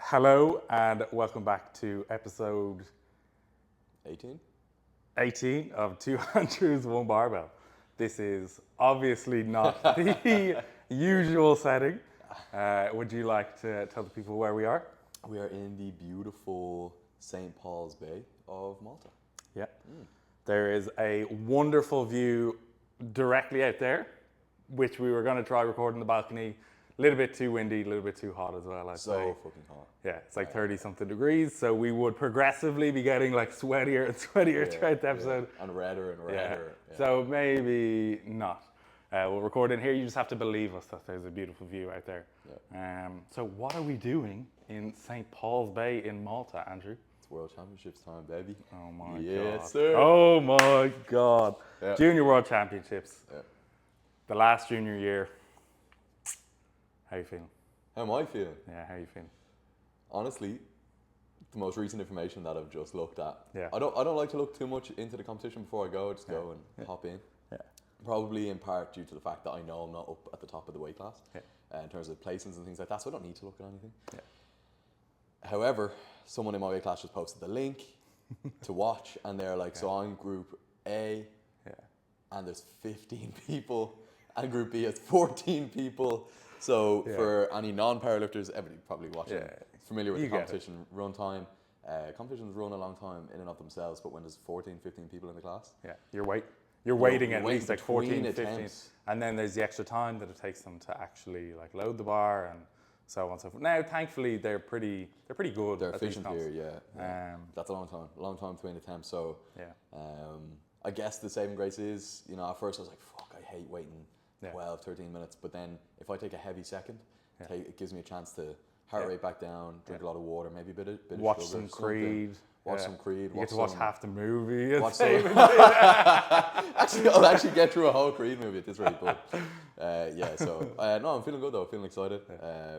Hello and welcome back to episode 18 of 200 One Barbell. This is obviously not the usual setting. Would you like to tell the people where we are? We are in the beautiful St. Paul's Bay of Malta. Yeah. There is a wonderful view directly out there, which we were going to try record in the balcony. A little bit too windy, a little bit too hot as well, I'd say. So fucking hot. Yeah, it's like 30 something degrees, so we would progressively be getting like sweatier and sweatier throughout the episode. And redder and redder. Yeah. So maybe not. We'll record in here. You just have to believe us that there's a beautiful view out there. Yeah. So what are we doing in St. Paul's Bay in Malta, Andrew? It's World Championships time, baby. Oh my God. Yes, sir. Oh my God. Yeah. Junior World Championships. Yeah. The last junior year. How are you feeling? How am I feeling? Yeah, how are you feeling? Honestly, the most recent information that I've just looked at. Yeah. I don't like to look too much into the competition before I go. I just go and hop in. Yeah. Probably in part due to the fact that I know I'm not up at the top of the weight class in terms of placings and things like that, so I don't need to look at anything. Yeah. However, someone in my weight class just posted the link to watch, and they're like, so I'm Group A, and there's 15 people, and Group B has 14 people. So for any non-powerlifters, everybody probably watching, familiar with the competition run time. Competitions run a long time in and of themselves, but when there's 14, 15 people in the class. Yeah, you're waiting at least like between 14, 15. attempts. And then there's the extra time that it takes them to actually like load the bar and so on and so forth. Now, thankfully, they're pretty good. They're at these efficient comps. here, that's a long time between attempts. So Yeah. I guess the saving grace is, at first I was like, fuck, I hate waiting 12, 13 minutes. But then if I take a heavy second, it gives me a chance to heart rate back down, drink a lot of water, maybe a bit of Watch sugar, some Creed. Watch some Creed. You get to watch half the movie. Watch some, I'll actually get through a whole Creed movie at this rate. But so no, I'm feeling good though. Feeling excited.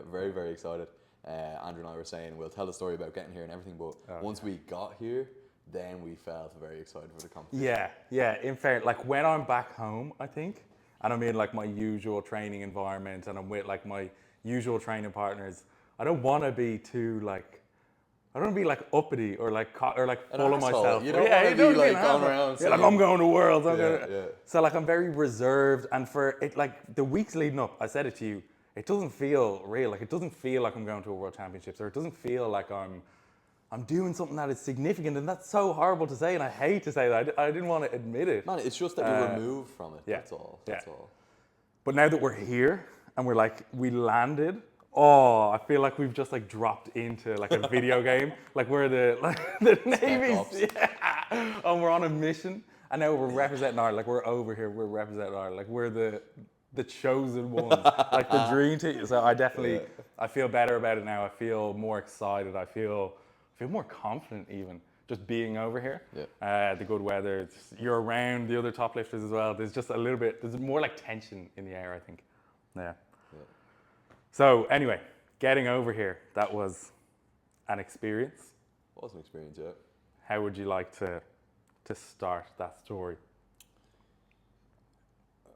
Very, very excited. Andrew and I were saying we'll tell the story about getting here and everything, but once we got here, then we felt very excited for the competition. Yeah. In fact, like when I'm back home, I think, and I'm in like my usual training environment and I'm with like my usual training partners, I don't want to be too like, I don't want to be like uppity or like full of myself. You don't want to be like going around like I'm going to Worlds. Yeah. So like I'm very reserved, and for it, like the weeks leading up, I said it to you, it doesn't feel real. Like it doesn't feel like I'm going to a World Championships, or it doesn't feel like I'm doing something that is significant, and that's so horrible to say, and I hate to say that. I didn't want to admit it. Man, it's just that you're removed from it. Yeah. That's all. That's all. But now that we're here and we landed, I feel like we've just like dropped into like a video game. Like we're the Navy's, and we're on a mission, and now we're representing Ireland. Like we're over here, we're representing Ireland. Like we're the chosen ones, like the dream team. So I definitely, I feel better about it now. I feel more excited. I feel more confident even just being over here. The good weather, you're around the other top lifters as well. There's just a little bit, there's more like tension in the air, I think. Yeah. So anyway, getting over here, that was an experience. It was an experience, yeah. How would you like to start that story?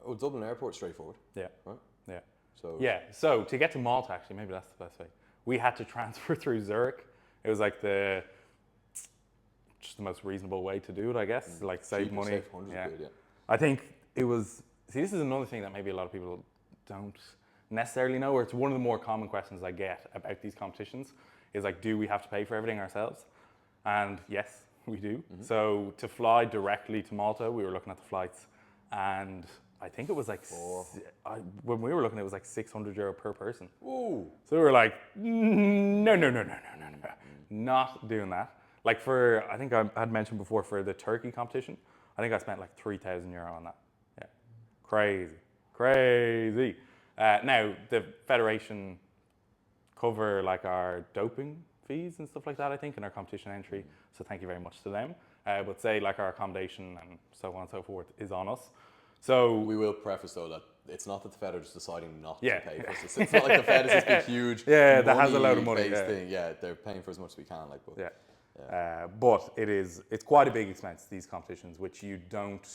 Oh, Dublin Airport, straightforward. Yeah. Right? Yeah. So to get to Malta, actually, maybe that's the best way. We had to transfer through Zurich. It was like just the most reasonable way to do it, I guess. Like save money. Save hundreds of quid, I think it was. See, this is another thing that maybe a lot of people don't necessarily know, or it's one of the more common questions I get about these competitions. Is like, do we have to pay for everything ourselves? And yes, we do. So to fly directly to Malta, we were looking at the flights, and I think it was like when we were looking, it was like €600 per person. Ooh. So we were like, no, not doing that. Like I think I had mentioned before for the Turkey competition, I think I spent like €3,000 on that. Yeah, crazy. Now the federation cover like our doping fees and stuff like that, I think, in our competition entry. So thank you very much to them. But say like our accommodation and so on and so forth is on us. So we will preface though that it's not that the Fed are just deciding not to pay for us. It's not like the Fed is this big, huge, that has a load of money thing. Yeah, they're paying for as much as we can. But it's quite a big expense, these competitions, which you don't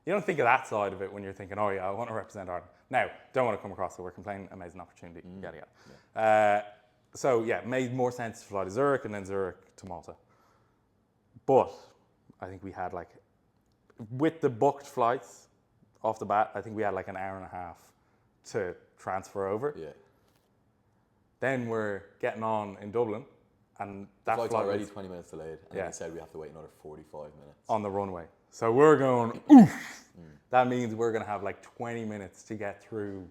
think of that side of it when you're thinking, oh yeah, I want to represent Ireland. Now, don't want to come across that we're complaining, amazing opportunity, yada yada. So yeah, made more sense to fly to Zurich and then Zurich to Malta. But I think we had like, with the booked flights off the bat, I think we had like an hour and a half to transfer over. Yeah. Then we're getting on in Dublin, and that Flight's flight already was 20 minutes delayed, and they said we have to wait another 45 minutes. on the runway. So we're going, oof. That means we're going to have like 20 minutes to get through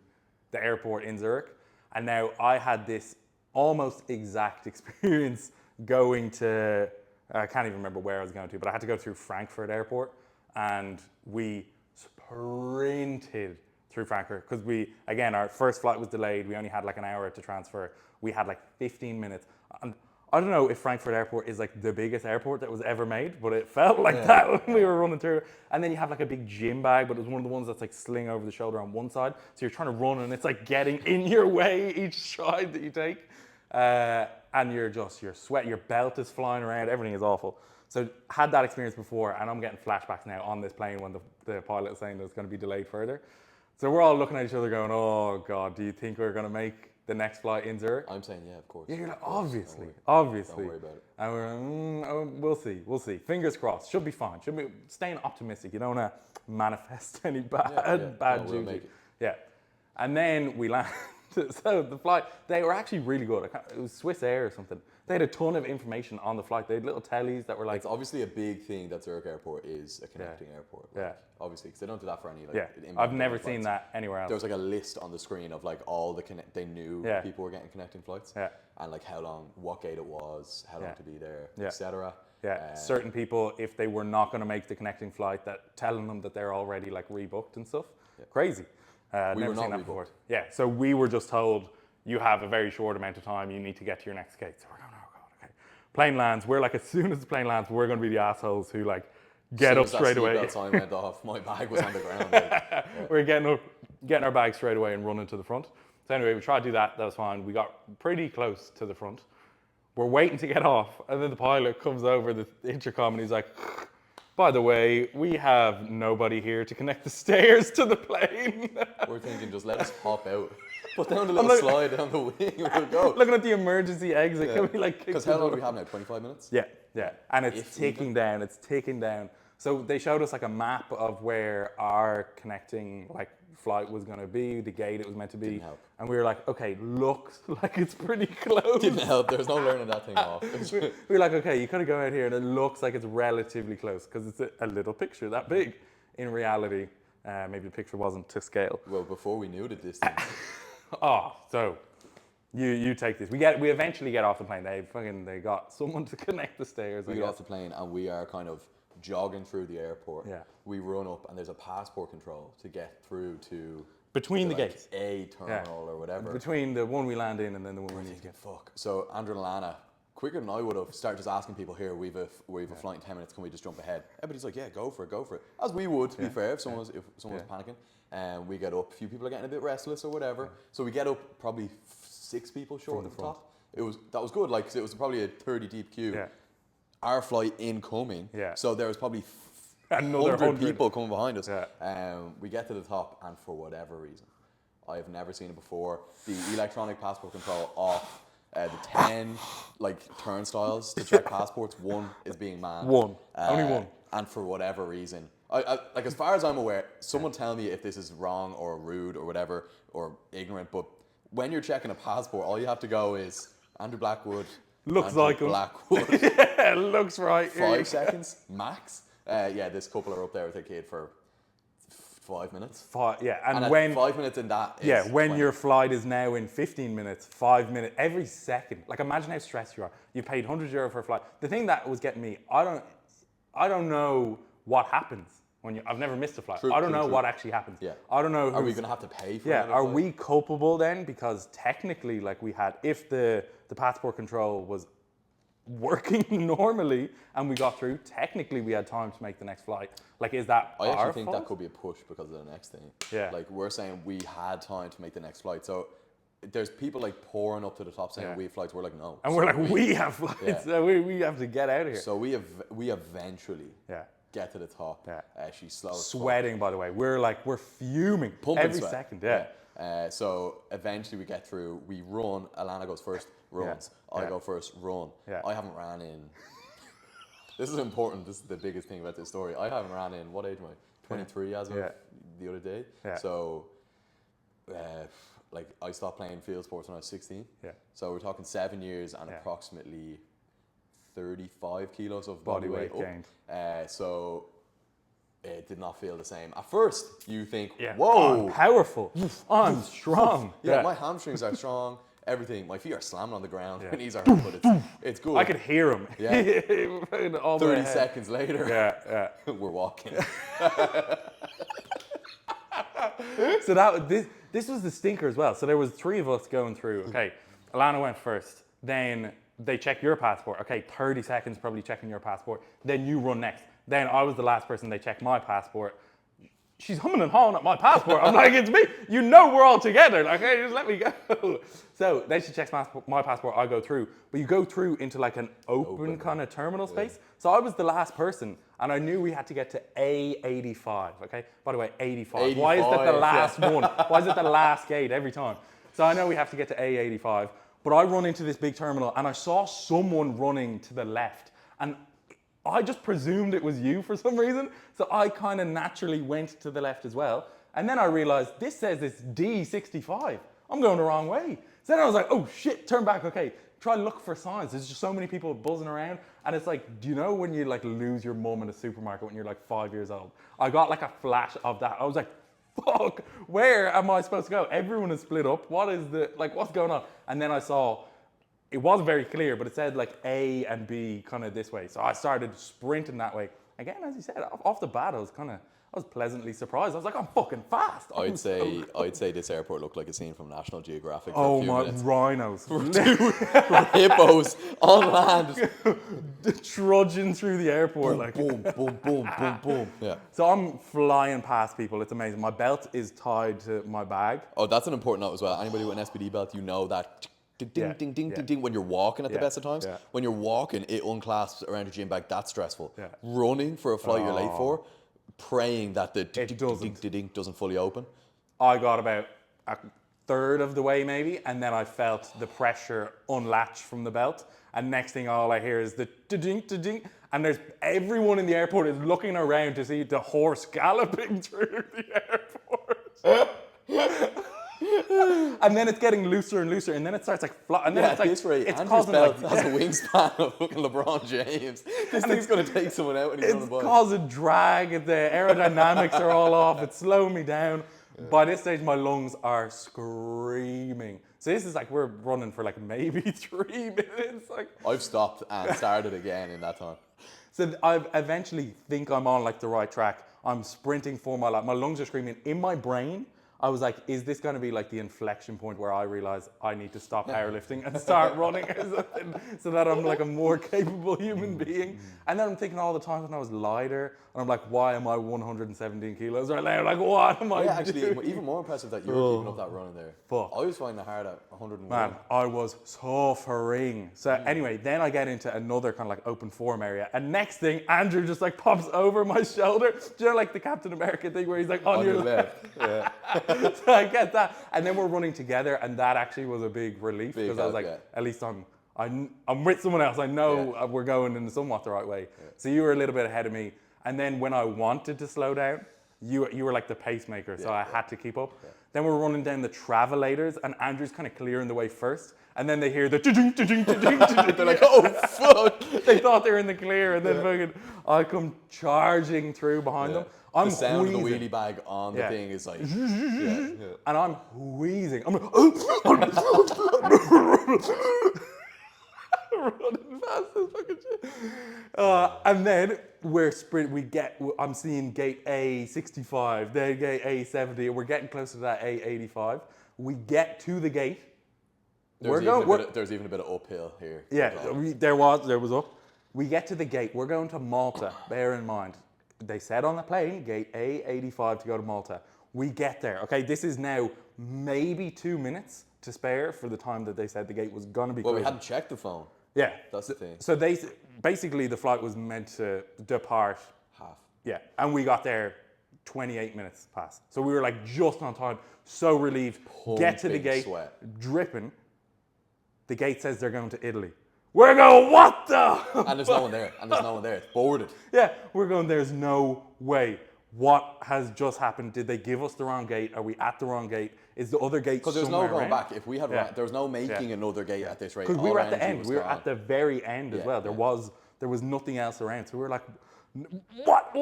the airport in Zurich. And now I had this almost exact experience going to, I can't even remember where I was going to, but I had to go through Frankfurt airport, and we sprinted through Frankfurt because again, our first flight was delayed. We only had like an hour to transfer. We had like 15 minutes. And I don't know if Frankfurt airport is like the biggest airport that was ever made, but it felt like that when we were running through. And then you have like a big gym bag, but it was one of the ones that's like sling over the shoulder on one side. So you're trying to run and it's like getting in your way each stride that you take. And you're sweat, your belt is flying around, everything is awful. So had that experience before, and I'm getting flashbacks now on this plane when the pilot is saying that it's going to be delayed further. So we're all looking at each other going, oh God, do you think we're going to make the next flight in Zurich? I'm saying, yeah, of course. Yeah, you're like, obviously. obviously. Don't worry about it. And we're like, we'll see. Fingers crossed, should be fine. Should be staying optimistic. You don't want to manifest any bad we'll make it. Yeah. And then we land. So the flight, they were actually really good. It was Swiss Air or something. They had a ton of information on the flight. They had little tellies that were like... It's obviously a big thing that Zurich Airport is a connecting airport. Like, obviously, because they don't do that for any... I've never seen that anywhere else. There was like a list on the screen of like all the... They knew people were getting connecting flights. Yeah. And like how long, what gate it was, how long to be there, etc. Yeah, certain people, if they were not going to make the connecting flight, that telling them that they're already like rebooked and stuff. Yeah. Crazy. We never were not seen that rebooked. before. Yeah, so we were just told, you have a very short amount of time, you need to get to your next gate. So we're going, oh God, okay. Plane lands, we're like, as soon as the plane lands, we're going to be the assholes who like get up straight away. As soon as that seatbelt sign went off, my bag was on the ground. Like, We're getting our bags straight away and running to the front. So anyway, we tried to do that, that was fine. We got pretty close to the front. We're waiting to get off, and then the pilot comes over the intercom and he's like, by the way, we have nobody here to connect the stairs to the plane. We're thinking, just let us hop out. Put down the little slide down the wing and we'll go. Looking at the emergency exit, can we like kick Because the how long door? do we have now? 25 minutes? Yeah. And it's ticking down, So they showed us like a map of where our connecting like flight was going to be, the gate it was meant to be. Didn't help. And we were like, okay, looks like it's pretty close. Didn't help. There's no learning that thing off. We were like, okay, you could go out here and it looks like it's relatively close because it's a little picture that big. In reality, maybe the picture wasn't to scale. Well, before we knew the distance. So you take this. We eventually get off the plane. They got someone to connect the stairs. We get off the plane and we are kind of jogging through the airport. Yeah. We run up and there's a passport control to get through to between the like gates, A terminal or whatever. Between the one we land in and then the one we need to get. Fuck. So Andrew and Lana, quicker than I would have, started just asking people here. We've a flight in 10 minutes. Can we just jump ahead? Everybody's like, yeah, go for it. As we would, to be fair, if someone was panicking. And we get up. A few people are getting a bit restless or whatever. So we get up probably 6 people short at the top. That was good. Like 'cause it was probably a 30 deep queue. Yeah. Our flight incoming. Yeah. So there was probably another 100 people coming behind us. Yeah. We get to the top, and for whatever reason, I have never seen it before. The electronic passport control off. The 10 like turnstiles to check passports. 1 is being manned. Only one. And for whatever reason, I like as far as I'm aware, someone tell me if this is wrong or rude or whatever or ignorant. But when you're checking a passport, all you have to go is Andrew Blackwood. Looks Andrew like him. Blackwood. Yeah, looks right. 5 seconds max. This couple are up there with their kid for 5 minutes. And when 5 minutes in that is when 20. your flight is now in 15 minutes, 5 minutes, every second. Like imagine how stressed you are. You paid €100 for a flight. The thing that was getting me, I don't know what happens when I've never missed a flight. I don't know what actually happens. Yeah. I don't know. Are we going to have to pay for Yeah. Are flight? we culpable then? Because technically, like we had, if the passport control was working normally and we got through, technically we had time to make the next flight. Like, is that I our actually think fault? that could be a push because of the next thing. Yeah. Like we're saying we had time to make the next flight. So there's people like pouring up to the top saying we have flights. We're like, no. And we're like, we have flights. Yeah. We have to get out of here. So we eventually get to the top. Yeah. She's slow. Sweating, by the way. We're fuming Pumping every sweat. second. Yeah. So eventually we get through. We run. Alana goes first, runs. I go first, run. Yeah. I haven't ran in. This is important. This is the biggest thing about this story. I haven't ran in, what age am I? 23 as of the other day. Yeah. So, like, I stopped playing field sports when I was 16. Yeah. So we're talking 7 years and approximately 35 kilos of body weight gained. So it did not feel the same. At first, you think, Yeah. whoa. I'm powerful. I'm strong. Yeah, my hamstrings are strong. Everything. My feet are slamming on the ground. My knees are hurt, but it's good. I could hear him. Yeah. All the way 30 ahead. seconds later, we're walking. So this was the stinker as well. So there was 3 of us going through. Okay, Alana went first. Then they check your passport. Okay, 30 seconds probably checking your passport. Then you run next. Then I was the last person. They checked my passport. She's humming and hawing at my passport. I'm like, it's me. You know we're all together. Like, hey, just let me go. So then she checks my passport. I go through. But you go through into like an open kind of terminal space. So I was the last person. And I knew we had to get to A85. Okay. By the way, 85. Why is that the last one? Why is it the last gate every time? So I know we have to get to A85. But I run into this big terminal and I saw someone running to the left. And I just presumed it was you for some reason. So I kind of naturally went to the left as well. And then I realized this says it's D65. I'm going the wrong way. So then I was like, oh shit, turn back. Okay, try to look for signs. There's just so many people buzzing around. And it's like, do you know when you like lose your mum in a supermarket when you're like 5 years old? I got like a flash of that. I was like, fuck, where am I supposed to go? Everyone is split up. What's going on? And then I saw, it was very clear, but it said like A and B kind of this way. So I started sprinting that way. Again, as you said, off the bat, I was pleasantly surprised. I was like, I'm fucking fast. I'd say this airport looked like a scene from National Geographic. Oh for a few my, minutes. rhinos. Hippos on land. Trudging through the airport. Like, boom, boom, boom, boom, boom. Yeah. So I'm flying past people. It's amazing. My belt is tied to my bag. Oh, that's an important note as well. Anybody with an SPD belt, you know that ding, ding, ding, ding, ding. When you're walking at the best of times, when you're walking, it unclasps around your gym bag. That's stressful. Yeah. Running for a flight you're late for, praying that the doesn't. doesn't fully open. I got about a third of the way maybe, and then I felt the pressure unlatch from the belt. And next thing, all I hear is the ding, ding, and there's everyone in the airport is looking around to see the horse galloping through the airport. And then it's getting looser and looser, and then it starts like and then it's like this rate, it's Andrew's causing belt like has a wingspan of fucking LeBron James. This thing's gonna take someone out when he's on the it's bike. causing drag. The aerodynamics are all off. It's slowing me down. By this stage, my lungs are screaming. So this is like we're running for like maybe 3 minutes. Like I've stopped and started again in that time. so I eventually think I'm on like the right track. I'm sprinting for my life. My lungs are screaming. In my brain, I was like, is this going to be like the inflection point where I realize I need to stop powerlifting and start running or something so that I'm like a more capable human being? And then I'm thinking all the times when I was lighter and I'm like, why am I 117 kilos right now? Like, what am I doing? Actually, even more impressive that you were keeping up that running there. Fuck. I was finding it hard at 101. Man, I was suffering. So anyway, then I get into another kind of like open form area. And next thing, Andrew just like pops over my shoulder. Do you know like the Captain America thing where he's like on your left? Yeah. So I get that. And then we're running together, and that actually was a big relief because I was like, at least I'm with someone else. I know we're going in somewhat the right way. Yeah. So you were a little bit ahead of me. And then when I wanted to slow down, you were like the pacemaker, so I had to keep up. Yeah. Then we're running down the travelators, and Andrew's kind of clearing the way first. And then they hear the ding, ding, ding, ding. They're like, oh, fuck. They thought they were in the clear, and then fucking I come charging through behind them. I'm the sound wheezing. of the wheelie bag on the thing is like, and I'm wheezing. I'm like, running fast as fucking shit. And then I'm seeing gate A65, then gate A70, and we're getting closer to that A85. We get to the gate. There's even a bit of uphill here. Yeah, there was up. We get to the gate. We're going to Malta. Bear in mind, they said on the plane, gate A85 to go to Malta. We get there. Okay, this is now maybe 2 minutes to spare for the time that they said the gate was going to be closed. Well, we hadn't checked the phone. Yeah. That's the thing. So basically the flight was meant to depart half Yeah, and we got there 28 minutes past. So we were like just on time, so relieved. Get to the Pumping gate, sweat. dripping. The gate says they're going to Italy. We're going, what the? And there's no one there. And there's no one there. It's boarded. Yeah, we're going, there's no way. What has just happened? Did they give us the wrong gate? Are we at the wrong gate? Is the other gate Because there's no somewhere going around? back. If we had there was no making another gate at this rate. Because we All were at the energy end. was We were gone. at the very end as Yeah, well. yeah. There was nothing else around. So we were like, what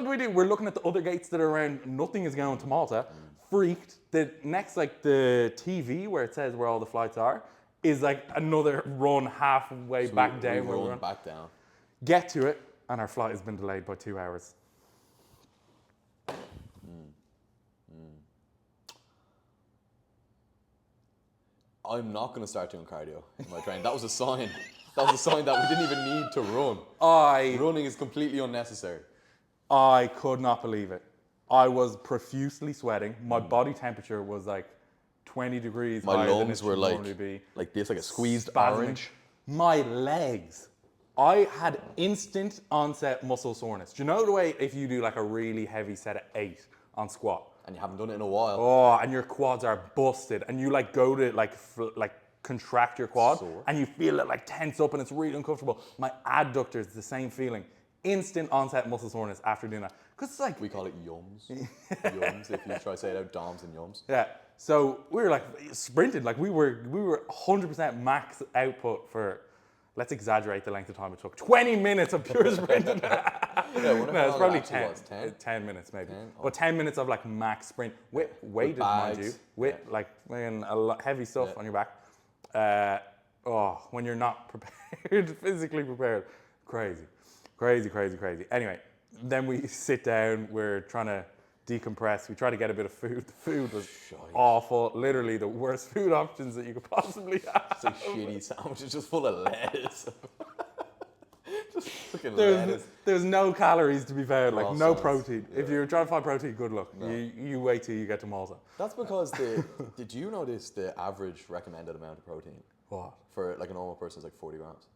do we do? We're looking at the other gates that are around. Nothing is going to Malta. Freaked. The next, like the TV where it says where all the flights are, is like another run halfway So back we down. Where we're run on. back down. Get to it, and our flight has been delayed by 2 hours. I'm not going to start doing cardio in my training. That was a sign. That was a sign that we didn't even need to run. Running is completely unnecessary. I could not believe it. I was profusely sweating. My body temperature was like 20 degrees My higher than it lungs should were normally be. like this, like a squeezed Spasming. orange. My legs. I had instant onset muscle soreness. Do you know the way if you do like a really heavy set of 8 on squat? And you haven't done it in a while. Oh, and your quads are busted, and you like go to like contract your quad, Sore. and you feel it like tense up, and it's really uncomfortable. My adductors, the same feeling. Instant onset muscle soreness after doing that. Because it's like, We call it yums. Yums, if you try to say it out, DOMs and yums. yeah. So we were like sprinted, like we were 100% max output for, let's exaggerate the length of time it took. 20 minutes of pure sprinting. Yeah, No, it's probably 10. Was, 10? 10 minutes maybe. 10? But 10 minutes of like max sprint with weighted, mind you, bags. with like weighing a lot heavy stuff on your back. When you're not prepared, physically prepared, crazy. Anyway, then we sit down, we're trying to decompress, we try to get a bit of food. The food was awful, literally the worst food options that you could possibly have. It's like shitty sandwiches just full of lettuce. Just fucking lettuce. There's no calories to be found, like Raw no sauce. protein. If you're trying to find protein, good luck. You wait till you get to Malta. That's because did you notice the average recommended amount of protein? What? For like a normal person is like 40 grams.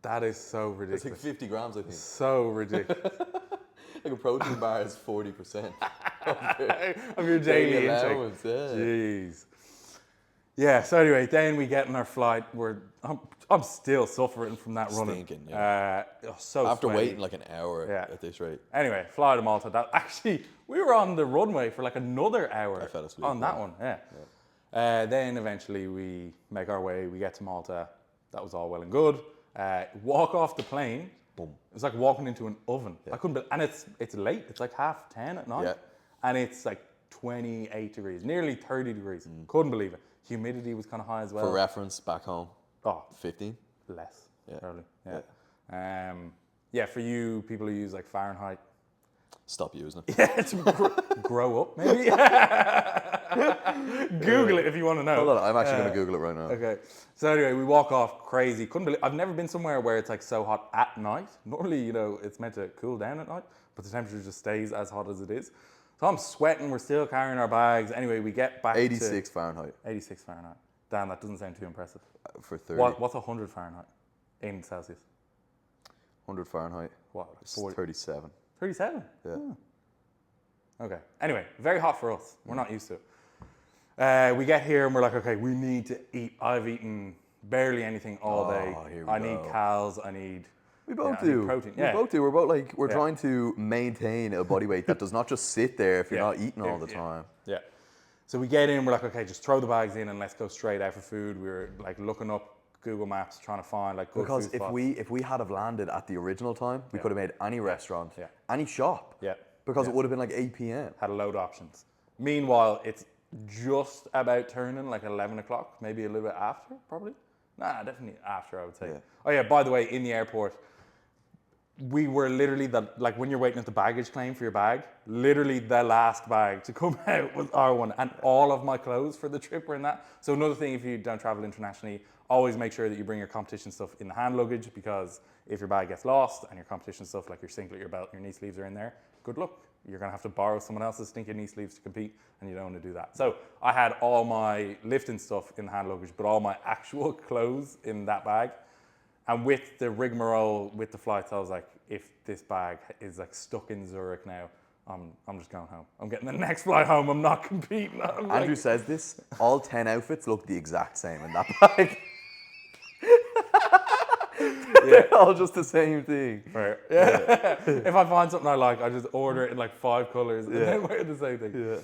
That is so It's ridiculous. like 50 grams, I think. So ridiculous. Like a protein bar is 40% Of your daily intake. allowance, yeah. Jeez. Yeah, so anyway, then we get in our flight. I'm still suffering from that running. Stinking, So After sweaty. waiting like an hour Yeah. at this rate. Anyway, fly to Malta. That actually, we were on the runway for like another hour. I fell asleep on that then. one. Then eventually we make our way. We get to Malta. That was all well and good. Walk off the plane. Boom. It was like walking into an oven. I couldn't believe, and it's late. It's like 10:30 at night. Yeah. And it's like 28 degrees, nearly 30 degrees. Couldn't believe it. Humidity was kind of high as well. For reference, back home, Oh, 15. less. Yeah. Probably. Yeah. For you people who use like Fahrenheit. Stop using it. Yeah, to grow up maybe. Google it if you want to know. Hold on, I'm actually going to Google it right now. Okay. So anyway, we walk off crazy. Couldn't believe. I've never been somewhere where it's like so hot at night. Normally, it's meant to cool down at night, but the temperature just stays as hot as it is. So I'm sweating. We're still carrying our bags. Anyway, we get back 86 Fahrenheit to 86 Fahrenheit. Damn, that doesn't sound too impressive. for 30. What's 100 Fahrenheit in Celsius? 100 Fahrenheit. What? It's 40? 37. 37? Yeah. Oh. Okay. Anyway, very hot for us. We're not used to it. We get here and we're like, okay, we need to eat. I've eaten barely anything all day. Here we I need go. cals. I need. We both I need do. protein. We Yeah. both do. We're both like, we're trying to maintain a body weight that does not just sit there if you're Yeah. not eating all the Yeah. time. Yeah. So we get in. We're like, okay, just throw the bags in and let's go straight out for food. We were like looking up Google Maps, trying to find like good Because food if spots. we had have landed at the original time, we could have made any restaurant, Yeah. any shop. Yeah. Because Yeah. it would have been like 8 p.m. Had a load of options. Meanwhile, it's just about turning, like 11 o'clock, maybe a little bit after, probably. Nah, definitely after, I would say. Yeah. Oh yeah, by the way, in the airport, we were literally like when you're waiting at the baggage claim for your bag, literally the last bag to come out was our one, and all of my clothes for the trip were in that. So another thing, if you don't travel internationally, always make sure that you bring your competition stuff in the hand luggage, because if your bag gets lost and your competition stuff like your singlet, your belt, your knee sleeves are in there, good luck. You're gonna have to borrow someone else's stinking knee sleeves to compete, and you don't want to do that. So I had all my lifting stuff in the hand luggage, but all my actual clothes in that bag. And with the rigmarole with the flights, I was like, if this bag is like stuck in Zurich now, I'm just going home. I'm getting the next flight home. I'm not competing. Andrew says this. All 10 outfits look the exact same in that bag. They're all just the same thing. Right. Yeah. If I find something I like, I just order it in like 5 colors and then wear the same thing.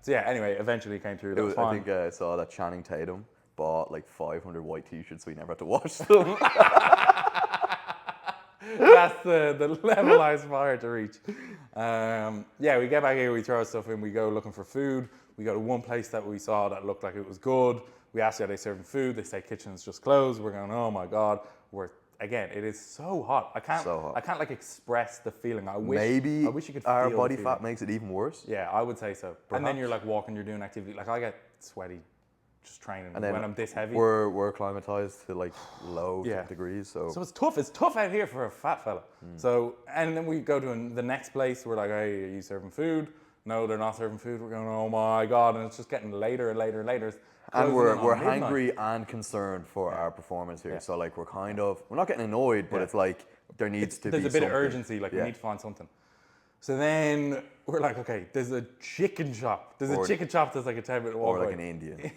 So yeah, anyway, eventually came through. That was fine. I think I saw that Channing Tatum bought like 500 white t-shirts so he never had to wash them. That's the level I aspire to reach. Yeah, we get back here, we throw stuff in, we go looking for food. We go to one place that we saw that looked like it was good. We asked are they serving food. They say kitchen's just closed. We're going, oh my God. Again, it is so hot. I can't like express the feeling. I wish you could feel our body the fat feeling. makes it even worse. Yeah, I would say so. And then you're like walking, you're doing activity. Like I get sweaty just training And then when I'm this heavy. We're acclimatized to like low degrees. So it's tough. It's tough out here for a fat fella. So, and then we go to the next place. We're like, hey, are you serving food? No, they're not serving food. We're going, oh my God. And it's just getting later and later and later. And we're hungry and concerned for our performance here. So like we're not getting annoyed, but it's like there needs to be There's a bit something. of urgency, like we need to find something. So then we're like, okay, there's a chicken shop. There's a chicken shop that's like a 10-minute walk Or like away. an Indian.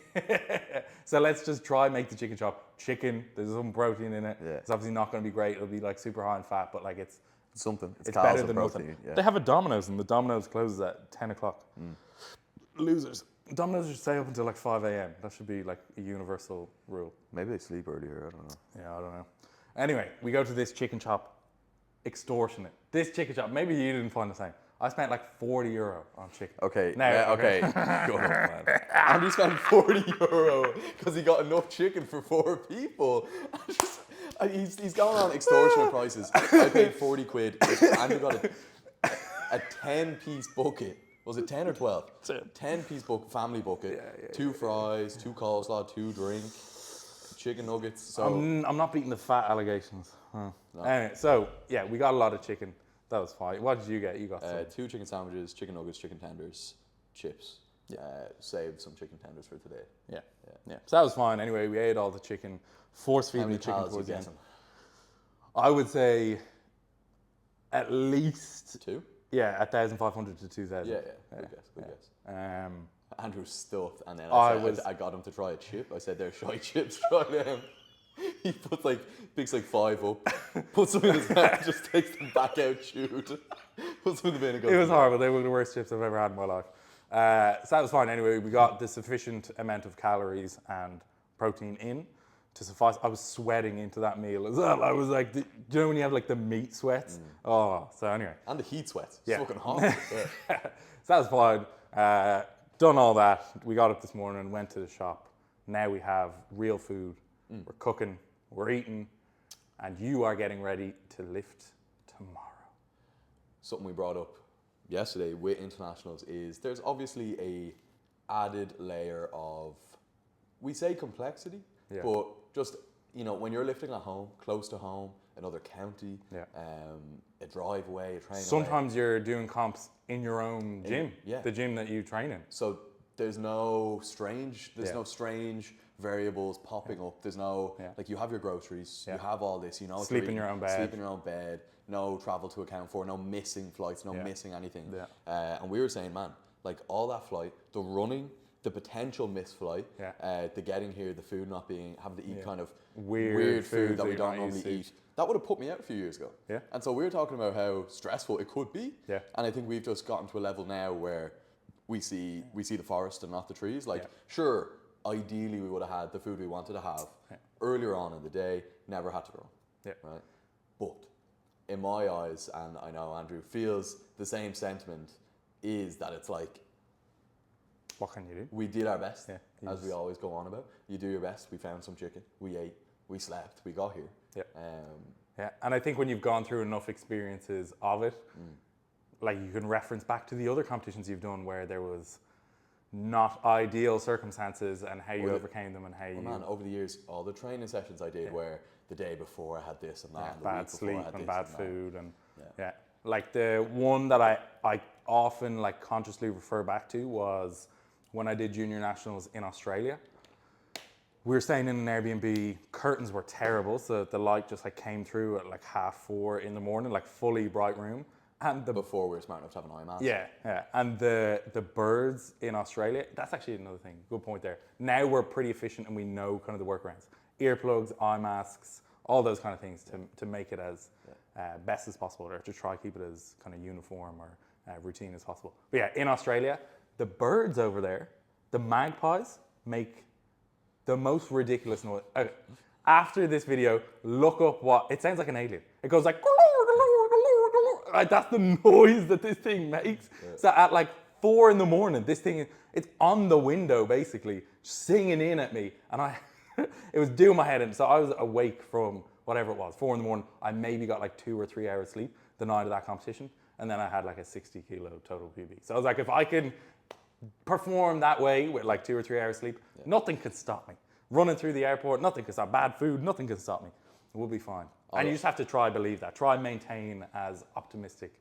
So let's just try make the chicken shop. Chicken, there's some protein in it. Yeah. It's obviously not going to be great. It'll be like super high in fat, but like it's Something. It's better calories than and protein. nothing. Yeah. They have a Domino's and the Domino's closes at 10 o'clock. Losers. Domino's should stay up until like 5 a.m. That should be like a universal rule. Maybe they sleep earlier. I don't know. Yeah, I don't know. Anyway, we go to this chicken shop. Extortionate. This chicken shop, maybe you didn't find the same. I spent like €40 on chicken. Okay. Now, okay. Shut up, man. Andrew spent €40 because he got enough chicken for 4 people. He's going on extortionate prices. I paid 40 quid. Andrew got a 10-piece bucket. Was it 10 or 12? 10-piece family bucket. 2 fries, 2 coleslaw, 2 drink, chicken nuggets. So I'm not beating the fat allegations. No. Anyway, so yeah, we got a lot of chicken. That was fine. What did you get? You got 2 chicken sandwiches, chicken nuggets, chicken tenders, chips. Saved some chicken tenders for today. Yeah. So that was fine. Anyway, we ate all the chicken. Force feeding the chicken calories towards you the end. guessing? I would say at least 2? Yeah, 1,500 to 2,000. Yeah. Good guess. Andrew's stuffed, and then I got him to try a chip. I said, "They're shy chips. Try them." He picks 5 up, puts them in his mouth, just takes them back out, chewed, puts them in the bin and goes. It was horrible. They were the worst chips I've ever had in my life. So that was fine. Anyway, we got the sufficient amount of calories and protein in to suffice. I was sweating into that meal as well. I was like, do you know when you have like the meat sweats? Oh, so anyway. And the heat sweats. It's Yeah. fucking hot. Yeah. So that was fine. Done all that. We got up this morning, went to the shop. Now we have real food. We're cooking, we're eating, and you are getting ready to lift tomorrow. Something we brought up yesterday with internationals is there's obviously a added layer of, we say complexity, but just, when you're lifting at home, close to home, another county, a drive away, a train Sometimes you're doing comps in your own gym, yeah. the gym that you train in. So there's no strange variables popping up. There's no, like you have your groceries, you have all this, Sleep in your own bed. Sleep in your own bed, no travel to account for, no missing flights, no missing anything. And we were saying, man, like all that flight, the running, the potential missed flight, the getting here, the food not having to eat kind of weird food that we don't normally eat. That would have put me out a few years ago. Yeah. And so we were talking about how stressful it could be. Yeah. And I think we've just gotten to a level now where we see the forest and not the trees. Like, sure, ideally we would have had the food we wanted to have earlier on in the day, never had to grow. Yeah. Right? But in my eyes, and I know Andrew feels the same sentiment, is that it's like, what can you do? we did our best, as we always go on about. You do your best. We found some chicken. We ate. We slept. We got here. Yeah. And I think when you've gone through enough experiences of it, like you can reference back to the other competitions you've done where there was not ideal circumstances and how you overcame them and how you... Man, over the years, all the training sessions I did where the day before I had this and that, and the bad week before sleep I had and this bad and food and like the one that I often like consciously refer back to was when I did junior nationals in Australia. We were staying in an Airbnb, curtains were terrible, so the light just like came through at like 4:30 in the morning, like fully bright room. And before we were smart enough to have an eye mask. yeah. And the birds in Australia, that's actually another thing. Good point there. Now we're pretty efficient and we know kind of the workarounds. Earplugs, eye masks, all those kind of things to make it as best as possible, or to try keep it as kind of uniform or routine as possible. But yeah, in Australia, the birds over there, the magpies, make the most ridiculous noise. Okay. After this video, look up what, it sounds like an alien. It goes like, right, that's the noise that this thing makes. Yeah. So at like 4 in the morning, this thing, it's on the window basically, singing in at me. And it was doing my head in. So I was awake from whatever it was, 4 in the morning. I maybe got like 2 or 3 hours sleep the night of that competition. And then I had like a 60 kilo total PB. So I was like, if I can perform that way with like 2 or 3 hours sleep, nothing could stop me. Running through the airport, nothing could stop. Bad food, nothing can stop me. We'll be fine. And you just have to try believe that. Try maintain as optimistic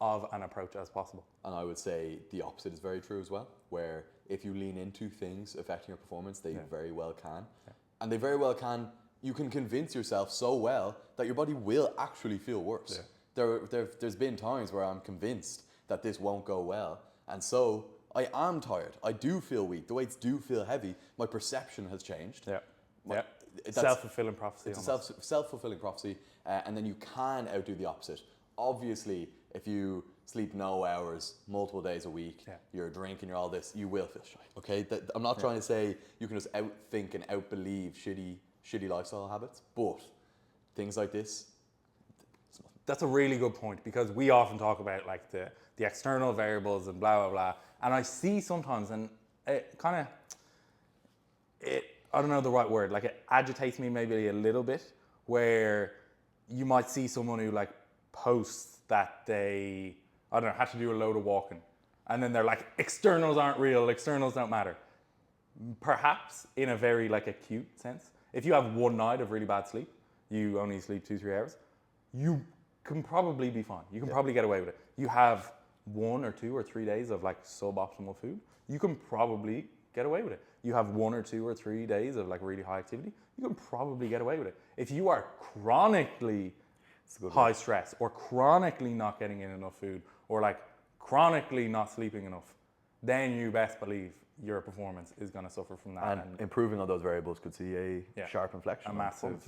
of an approach as possible. And I would say the opposite is very true as well, where if you lean into things affecting your performance, they very well can. Yeah. And they very well can, you can convince yourself so well that your body will actually feel worse. Yeah. There's been times where I'm convinced that this won't go well. And so I am tired. I do feel weak. The weights do feel heavy. My perception has changed. Yeah. Self-fulfilling prophecy. It's a self-fulfilling prophecy, and then you can outdo the opposite. Obviously, if you sleep no hours, multiple days a week, you're drinking, you're all this, you will feel shy. Okay, I'm not trying to say you can just outthink and outbelieve shitty lifestyle habits, but things like this. That's a really good point, because we often talk about like the external variables and blah blah blah, and I see sometimes, and it kind of I don't know the right word, like it agitates me maybe a little bit, where you might see someone who like posts that they, I don't know, had to do a load of walking, and then they're like, externals aren't real, externals don't matter. Perhaps in a very like acute sense, if you have one night of really bad sleep, you only sleep 2-3 hours, you can probably be fine. You can probably get away with it. You have 1 or 2 or 3 days of like suboptimal food, you can probably get away with it. You have 1 or 2 or 3 days of like really high activity, you can probably get away with it. If you are chronically high stress, or chronically not getting in enough food, or like chronically not sleeping enough, then you best believe your performance is going to suffer from that. And improving on those variables could see a sharp inflection. A massive,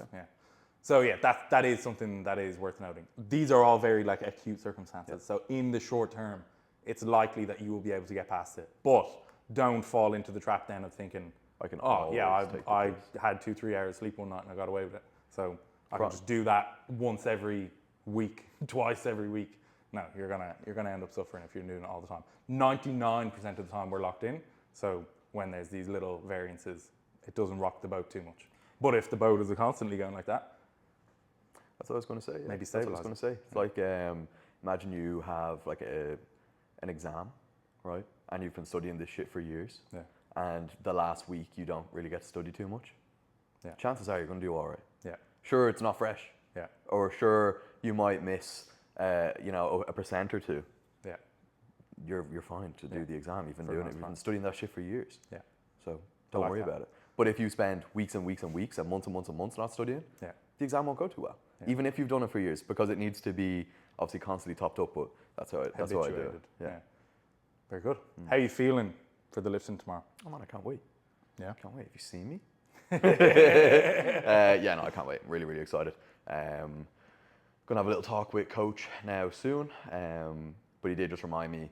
So yeah, that is something that is worth noting. These are all very like acute circumstances. So in the short term, it's likely that you will be able to get past it. But don't fall into the trap then of thinking, I had 2-3 hours sleep one night and I got away with it. So I can just do that once every week, twice every week. No, you're gonna end up suffering if you're doing it all the time. 99% of the time we're locked in. So when there's these little variances, it doesn't rock the boat too much. But if the boat is constantly going like that, that's what I was going to say. Yeah. Maybe stabilize. That's what I was going to say. It's like imagine you have like an exam, right? And you've been studying this shit for years. Yeah. And the last week you don't really get to study too much. Yeah. Chances are you're going to do all right. Yeah. Sure, it's not fresh. Yeah. Or sure, you might miss, a % or 2. Yeah. You're fine to do the exam. You've been doing it. You've been studying that shit for years. Yeah. So don't worry about it. But if you spend weeks and weeks and weeks and months and months and months not studying, the exam won't go too well. Yeah. Even if you've done it for years, because it needs to be obviously constantly topped up. But that's how I do it. Yeah. Very good. How are you feeling for the lifting tomorrow? Oh man, I can't wait. Yeah. Can't wait. Have you seen me? No, I can't wait. Really, really excited. Gonna have a little talk with coach now soon. But he did just remind me,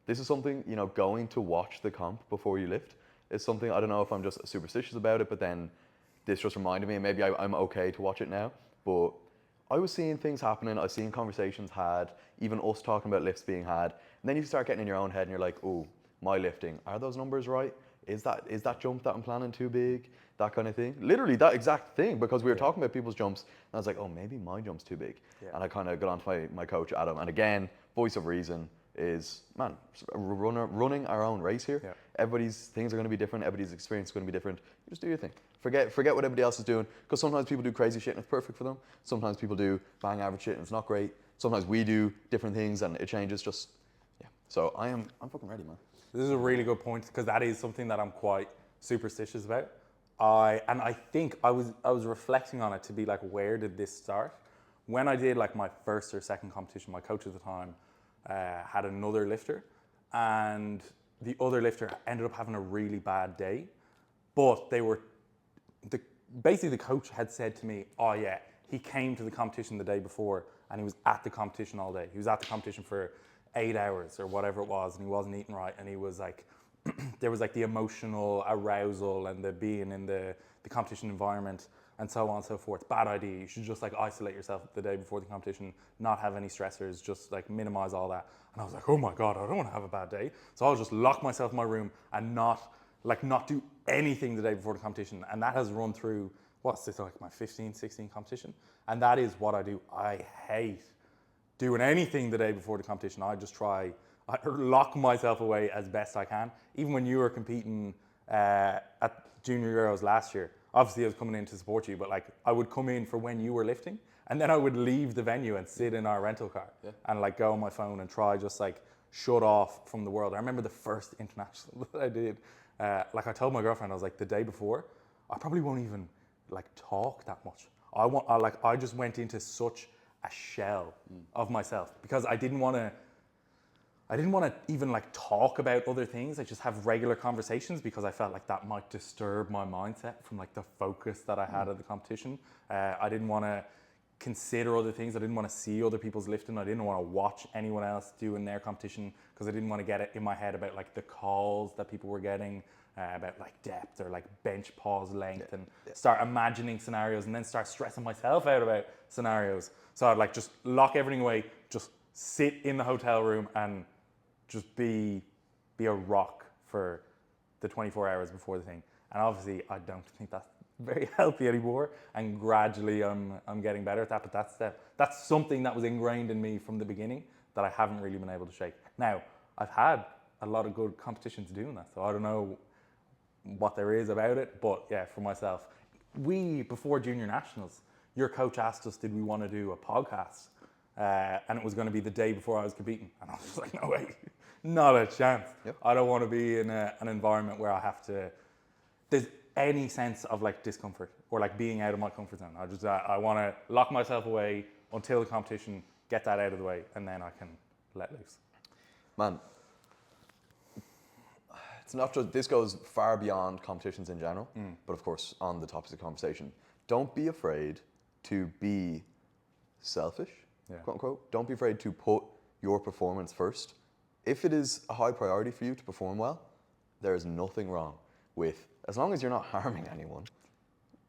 this is something, going to watch the comp before you lift is something, I don't know if I'm just superstitious about it, but then this just reminded me, and maybe I'm okay to watch it now, but I was seeing things happening, I was seeing conversations had, even us talking about lifts being had, and then you start getting in your own head and you're like, oh, my lifting, are those numbers right? Is that jump that I'm planning too big? That kind of thing. Literally that exact thing, because we were talking about people's jumps, and I was like, oh, maybe my jump's too big. Yeah. And I kind of got on to my coach, Adam, and again, voice of reason is, man, running our own race here. Yeah. Everybody's things are going to be different. Everybody's experience is going to be different. You just do your thing. Forget what everybody else is doing, because sometimes people do crazy shit and it's perfect for them. Sometimes people do bang average shit and it's not great. Sometimes we do different things and it changes. So I'm fucking ready, man. This is a really good point, because that is something that I'm quite superstitious about. I think I was reflecting on it to be like, where did this start? When I did like my first or second competition, my coach at the time had another lifter, and the other lifter ended up having a really bad day. But basically the coach had said to me, oh yeah, he came to the competition the day before and he was at the competition all day. He was at the competition for 8 hours or whatever it was, and he wasn't eating right, and he was like, there was like the emotional arousal and the being in the competition environment and so on and so forth. Bad idea. You should just like isolate yourself the day before the competition, not have any stressors, just like minimize all that. And I was like, oh my God, I don't want to have a bad day. So I'll just lock myself in my room and not do anything the day before the competition. And that has run through, what's this, like my 15, 16 competition? And that is what I do. I hate doing anything the day before the competition. I lock myself away as best I can. Even when you were competing at Junior Euros last year, obviously I was coming in to support you, but like I would come in for when you were lifting, and then I would leave the venue and sit in our rental car and like go on my phone and try just like shut off from the world. I remember the first international that I did, like I told my girlfriend, I was like, the day before, I probably won't even like talk that much. I just went into such a shell of myself because I didn't want to even like talk about other things. I just have regular conversations because I felt like that might disturb my mindset from like the focus that I had at the competition. I didn't want to consider other things. I didn't want to see other people's lifting. I didn't want to watch anyone else doing their competition because I didn't want to get it in my head about like the calls that people were getting about like depth or like bench pause length and start imagining scenarios and then start stressing myself out about scenarios. So I'd like just lock everything away, just sit in the hotel room and just be a rock for the 24 hours before the thing. And obviously I don't think that's very healthy anymore, and gradually I'm getting better at that, but that's something that was ingrained in me from the beginning that I haven't really been able to shake. Now, I've had a lot of good competitions doing that, so I don't know what there is about it, but yeah, for myself, before Junior Nationals, your coach asked us, did we want to do a podcast? And it was going to be the day before I was competing. And I was just like, no way, not a chance. Yep. I don't want to be in an environment where I have to, there's any sense of like discomfort or like being out of my comfort zone. I want to lock myself away until the competition, get that out of the way, and then I can let loose. Man, it's not just, this goes far beyond competitions in general, but of course on the topics of conversation. Don't be afraid to be selfish. Quote unquote. Don't be afraid to put your performance first. If it is a high priority for you to perform well, there is nothing wrong with, as long as you're not harming anyone,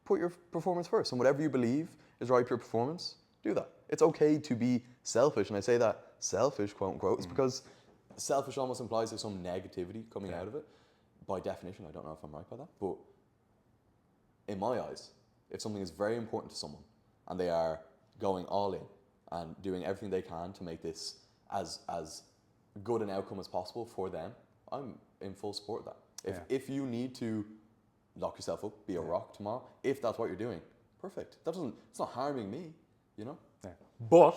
put your performance first. And whatever you believe is right for your performance, do that. It's okay to be selfish. And I say that selfish, quote unquote, is because Selfish almost implies there's some negativity coming out of it. By definition, I don't know if I'm right by that, but in my eyes, if something is very important to someone and they are going all in and doing everything they can to make this as good an outcome as possible for them, I'm in full support of that. If you need to lock yourself up, be a rock tomorrow, if that's what you're doing, perfect. It's not harming me, you know? Yeah. But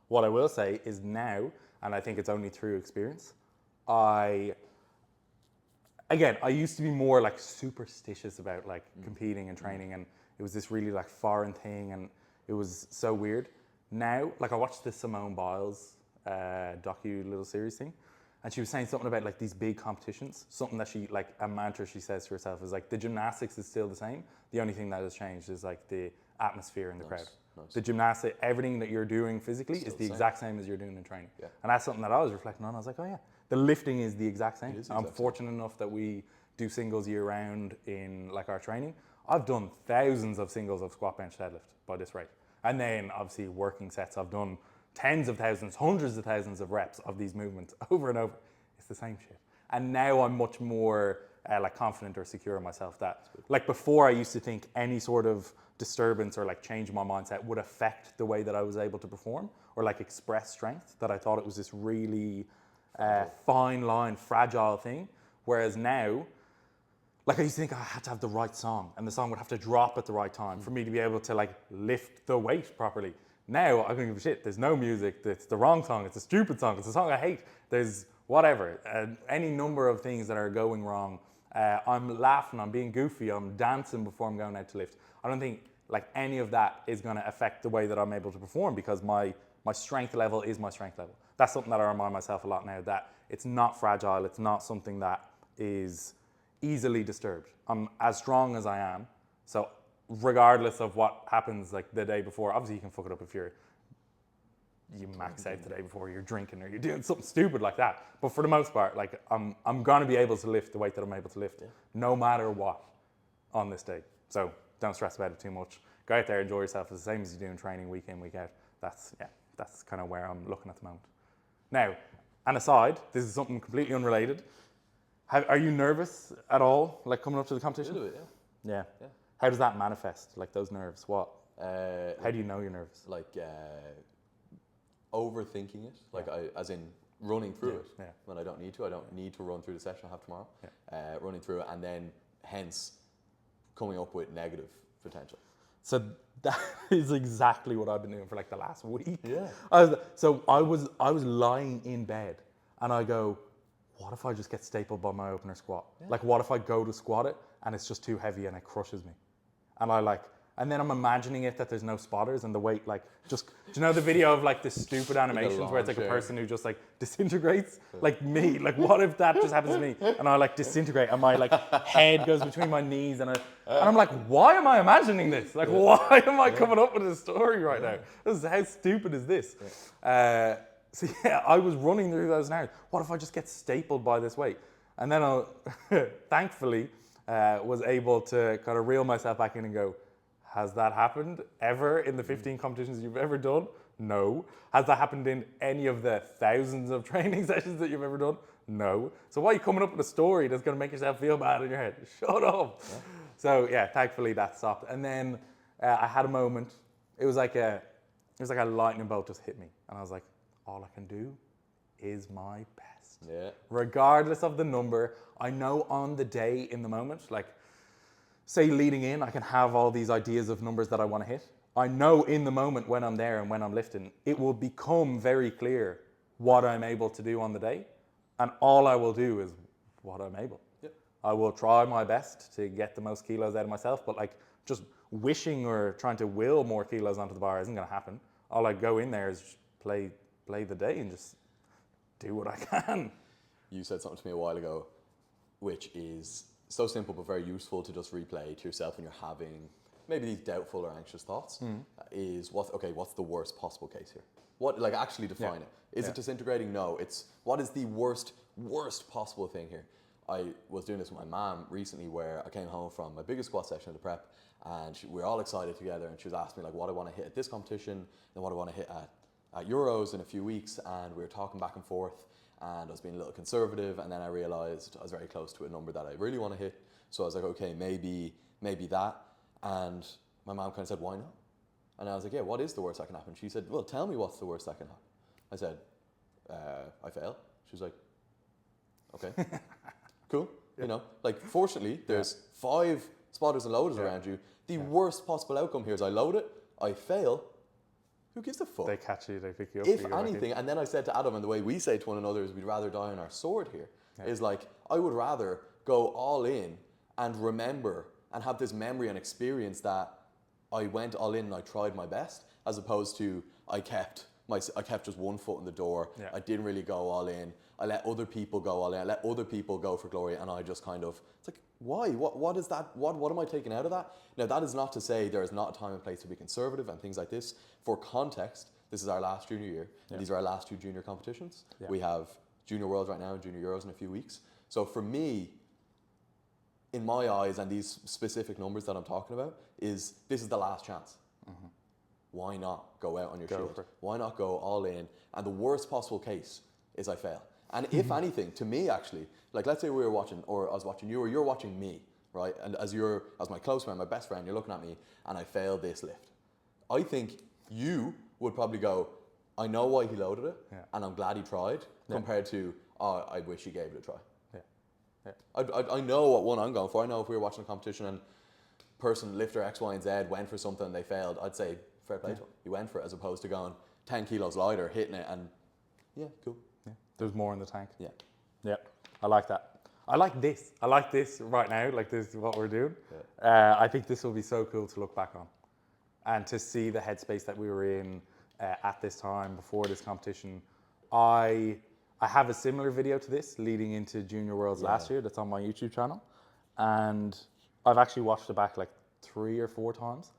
what I will say is now, and I think it's only through experience, I used to be more like superstitious about like competing and training, and it was this really like foreign thing, and it was so weird. Now, like I watched the Simone Biles docu little series thing, and she was saying something about like these big competitions, something that she, like a mantra she says to herself is like, the gymnastics is still the same. The only thing that has changed is like the atmosphere in the crowd. Nice. The gymnastics, everything that you're doing physically is the exact same as you're doing in training. Yeah. And that's something that I was reflecting on. I was like, oh yeah, the lifting is the exact same. I'm fortunate enough that we do singles year round in like our training. I've done thousands of singles of squat, bench, deadlift by this rate. And then obviously working sets, I've done tens of thousands, hundreds of thousands of reps of these movements over and over. It's the same shit. And now I'm much more like confident or secure in myself that, like before I used to think any sort of disturbance or like change in my mindset would affect the way that I was able to perform or like express strength, that I thought it was this really fine line, fragile thing. Whereas now, like I used to think I had to have the right song and the song would have to drop at the right time for me to be able to like lift the weight properly. Now I don't give a shit. There's no music. It's the wrong song. It's a stupid song. It's a song I hate. There's whatever. Any number of things that are going wrong I'm laughing, I'm being goofy, I'm dancing before I'm going out to lift. I don't think like any of that is going to affect the way that I'm able to perform, because my strength level is my strength level. That's something that I remind myself a lot now, that it's not fragile, it's not something that is easily disturbed. I'm as strong as I am, so regardless of what happens like the day before, obviously you can fuck it up if you max out the day before, you're drinking or you're doing something stupid like that. But for the most part, like I'm gonna be able to lift the weight that I'm able to lift, no matter what, on this day. So don't stress about it too much. Go out there, enjoy yourself. It's the same as you do in training week in, week out. That's kind of where I'm looking at the moment. Now, an aside, this is something completely unrelated. Are you nervous at all, like coming up to the competition? A little bit, Yeah. How does that manifest, like those nerves? What? yeah. How do you know you're nervous? Like overthinking it, like as in running through it when I don't need to. I don't need to run through the session I have tomorrow. Running through it, and then hence coming up with negative potential. So that is exactly what I've been doing for like the last week. Yeah. I was lying in bed and I go, what if I just get stapled by my opener squat? Like, what if I go to squat it and it's just too heavy and it crushes me? And then I'm imagining it that there's no spotters and the weight do you know the video of like the stupid animations where it's like a person who just like disintegrates? Like me, like what if that just happens to me and I like disintegrate and my like head goes between my knees and I'm like, why am I imagining this? Like, why am I coming up with this story right now? How stupid is this? So yeah, I was running through those now. What if I just get stapled by this weight? And then I thankfully was able to kind of reel myself back in and go, has that happened ever in the 15 competitions you've ever done? No. Has that happened in any of the thousands of training sessions that you've ever done? No. So why are you coming up with a story that's going to make yourself feel bad in your head? Shut up. Yeah. So yeah, thankfully that stopped. And then I had a moment. It was like a lightning bolt just hit me, and I was like, all I can do is my best. Yeah. Regardless of the number, I know on the day, in the moment, like say leading in, I can have all these ideas of numbers that I want to hit. I know in the moment when I'm there and when I'm lifting, it will become very clear what I'm able to do on the day. And all I will do is what I'm able. Yep. I will try my best to get the most kilos out of myself, but like just wishing or trying to will more kilos onto the bar isn't going to happen. All I go in there is just play the day and just do what I can. You said something to me a while ago, which is so simple but very useful to just replay to yourself when you're having maybe these doubtful or anxious thoughts. Is what's the worst possible case here? What, like, actually define it. Is it disintegrating? No. It's what is the worst possible thing here? I was doing this with my mom recently, where I came home from my biggest squat session at the prep, and we were all excited together, and she was asking me like what I want to hit at this competition and what I want to hit at Euros in a few weeks, and we were talking back and forth, and I was being a little conservative, and then I realized I was very close to a number that I really want to hit. So I was like, okay, maybe that. And my mom kind of said, why not? And I was like, yeah, what is the worst that can happen? She said, well, tell me what's the worst that can happen. I said, I fail. She was like, okay, cool. You know, like, fortunately, there's 5 spotters and loaders around you. The worst possible outcome here is I load it, I fail. Who gives a fuck? They catch you, they pick you up. If anything, and then I said to Adam, and the way we say to one another is we'd rather die on our sword here, is like, I would rather go all in and remember and have this memory and experience that I went all in and I tried my best, as opposed to I kept just one foot in the door. I didn't really go all in. I let other people go all in. I let other people go for glory, and I just kind of, it's like, why? What is that? What am I taking out of that? Now, that is not to say there is not a time and place to be conservative and things like this. For context, this is our last junior year. And these are our last 2 junior competitions. We have Junior Worlds right now and Junior Euros in a few weeks. So for me, in my eyes, and these specific numbers that I'm talking about, this is the last chance. Why not go out on your shield? Why not go all in? And the worst possible case is I fail. And if anything, to me actually, like, let's say we were watching, or I was watching you, or you're watching me, right? And as my close friend, my best friend, you're looking at me, and I failed this lift. I think you would probably go, I know why he loaded it, and I'm glad he tried, compared to, oh, I wish he gave it a try. I know what one I'm going for. I know if we were watching a competition and person lifter X, Y, and Z went for something and they failed, I'd say fair play to him. He went for it, as opposed to going 10 kilos lighter, hitting it, and cool. There's more in the tank. Yeah. Yeah, I like that. I like this. I like this right now. Like this is what we're doing. I think this will be so cool to look back on, and to see the headspace that we were in at this time before this competition. I have a similar video to this leading into Junior Worlds last year. That's on my YouTube channel, and I've actually watched it back like 3 or 4 times.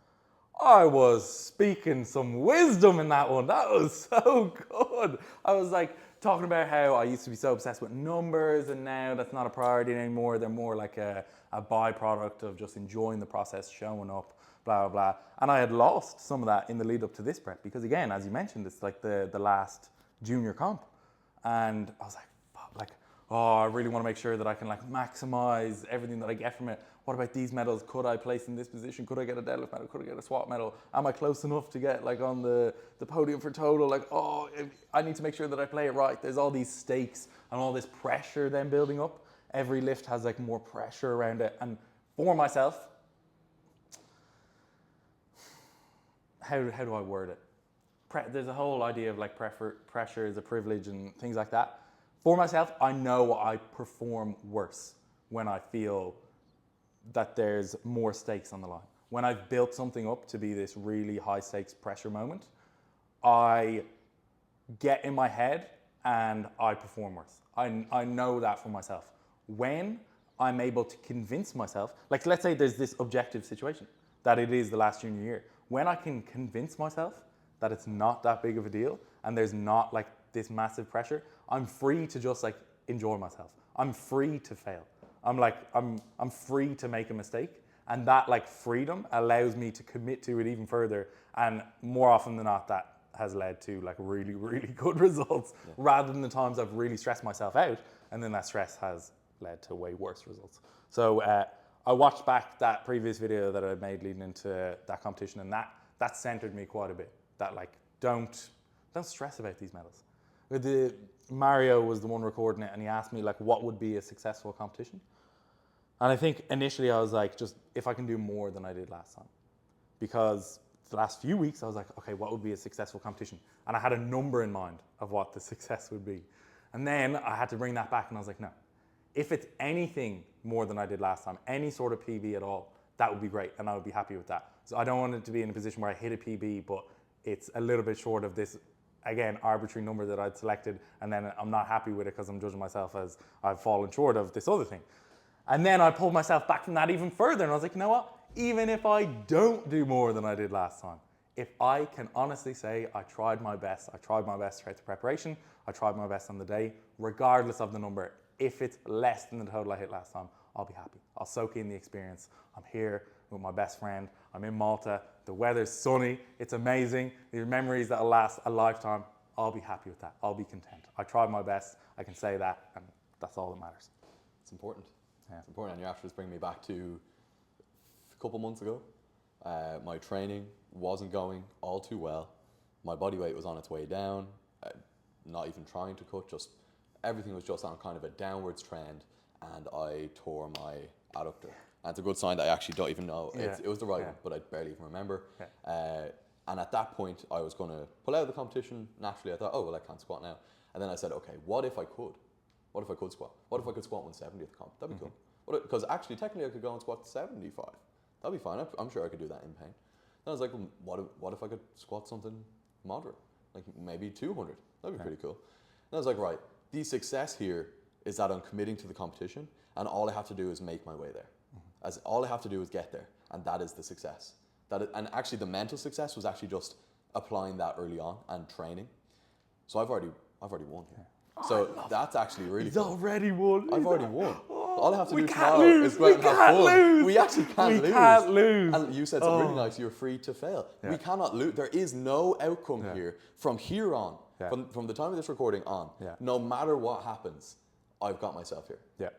I was speaking some wisdom in that one. That was so good. I was like talking about how I used to be so obsessed with numbers, and now that's not a priority anymore. They're more like a byproduct of just enjoying the process, showing up, blah, blah, blah. And I had lost some of that in the lead up to this prep because, again, as you mentioned, it's like the last junior comp. And I was like, fuck, like, oh, I really want to make sure that I can like maximize everything that I get from it. What about these medals? Could I place in this position? Could I get a deadlift medal? Could I get a squat medal? Am I close enough to get like on the podium for total? Like, oh, I need to make sure that I play it right. There's all these stakes and all this pressure then building up. Every lift has like more pressure around it. And for myself, how do I word it? There's a whole idea of like pressure is a privilege and things like that. For myself, I know I perform worse when I feel that there's more stakes on the line. When I've built something up to be this really high stakes pressure moment, I get in my head and I perform worse. I know that for myself. When I'm able to convince myself, like let's say there's this objective situation that it is the last junior year. When I can convince myself that it's not that big of a deal and there's not like this massive pressure, I'm free to just like enjoy myself. I'm free to fail. I'm free to make a mistake, and that like freedom allows me to commit to it even further. And more often than not, that has led to like really, really good results rather than the times I've really stressed myself out, and then that stress has led to way worse results. So I watched back that previous video that I made leading into that competition, and that centered me quite a bit. That like don't stress about these medals. Mario was the one recording it, and he asked me like what would be a successful competition. And I think initially I was like, just if I can do more than I did last time. Because the last few weeks I was like, okay, what would be a successful competition? And I had a number in mind of what the success would be. And then I had to bring that back, and I was like, no, if it's anything more than I did last time, any sort of PB at all, that would be great, and I would be happy with that. So I don't want it to be in a position where I hit a PB, but it's a little bit short of this, again, arbitrary number that I'd selected, and then I'm not happy with it because I'm judging myself as I've fallen short of this other thing. And then I pulled myself back from that even further, and I was like, you know what? Even if I don't do more than I did last time, if I can honestly say I tried my best throughout the preparation, I tried my best on the day, regardless of the number, if it's less than the total I hit last time, I'll be happy. I'll soak in the experience. I'm here with my best friend. I'm in Malta. The weather's sunny. It's amazing. These memories that'll last a lifetime. I'll be happy with that. I'll be content. I tried my best. I can say that, and that's all that matters. It's important. Yeah. It's important, and you're actually just bringing me back to a couple months ago. My training wasn't going all too well. My body weight was on its way down. Not even trying to cut, just everything was just on kind of a downwards trend, and I tore my adductor. And it's a good sign that I actually don't even know. It was the right one, but I barely even remember. Yeah. And at that point, I was going to pull out of the competition. Naturally, I thought, oh, well, I can't squat now. And then I said, okay, what if I could? What if I could squat? What if I could squat 170 at the comp? That'd be cool. Because actually, technically, I could go and squat 75. That'd be fine. I'm sure I could do that in pain. Then I was like, well, what if I could squat something moderate? Like maybe 200. That'd be pretty cool. And I was like, right, the success here is that I'm committing to the competition, and all I have to do is make my way there. As all I have to do is get there, and that is the success. And actually, the mental success was actually just applying that early on and training. So I've already won here. So that's actually really He's cool. already won. I've already won. Oh, All I have to do we tomorrow can't lose. is go out and have fun. We actually can't lose. We can't lose. And you said something really nice. You're free to fail. Yeah. We cannot lose. There is no outcome here from here on. Yeah. From the time of this recording on. Yeah. No matter what happens, I've got myself here. Yeah.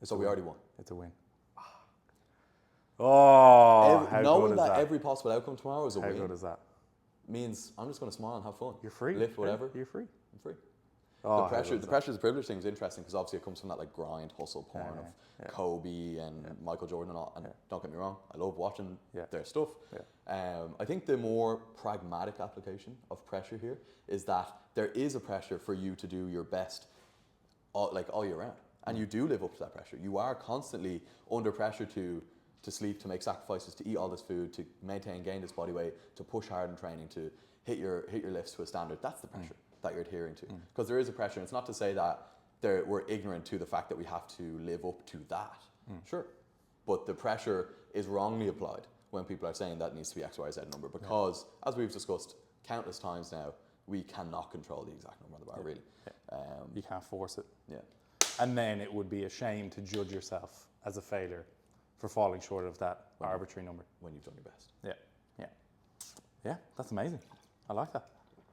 So we already won. It's a win. Oh, how knowing good is that? every possible outcome tomorrow is a win. How good is that? Means I'm just going to smile and have fun. You're free. Lift whatever. You're free. I'm free. Oh, the pressure is a privilege thing is interesting because obviously it comes from that like grind hustle porn of Kobe and Michael Jordan and all. And don't get me wrong, I love watching their stuff. Yeah. I think the more pragmatic application of pressure here is that there is a pressure for you to do your best all year round. And you do live up to that pressure. You are constantly under pressure to sleep, to make sacrifices, to eat all this food, to maintain, gain this body weight, to push hard in training, to hit your lifts to a standard. That's the pressure that you're adhering to. Because there is a pressure. It's not to say that we're ignorant to the fact that we have to live up to that. Sure. But the pressure is wrongly applied when people are saying that it needs to be X, Y, Z number. Because, as we've discussed countless times now, we cannot control the exact number on the bar, really. You can't force it. Yeah. And then it would be a shame to judge yourself as a failure for falling short of that arbitrary number. When you've done your best. Yeah, that's amazing. I like that.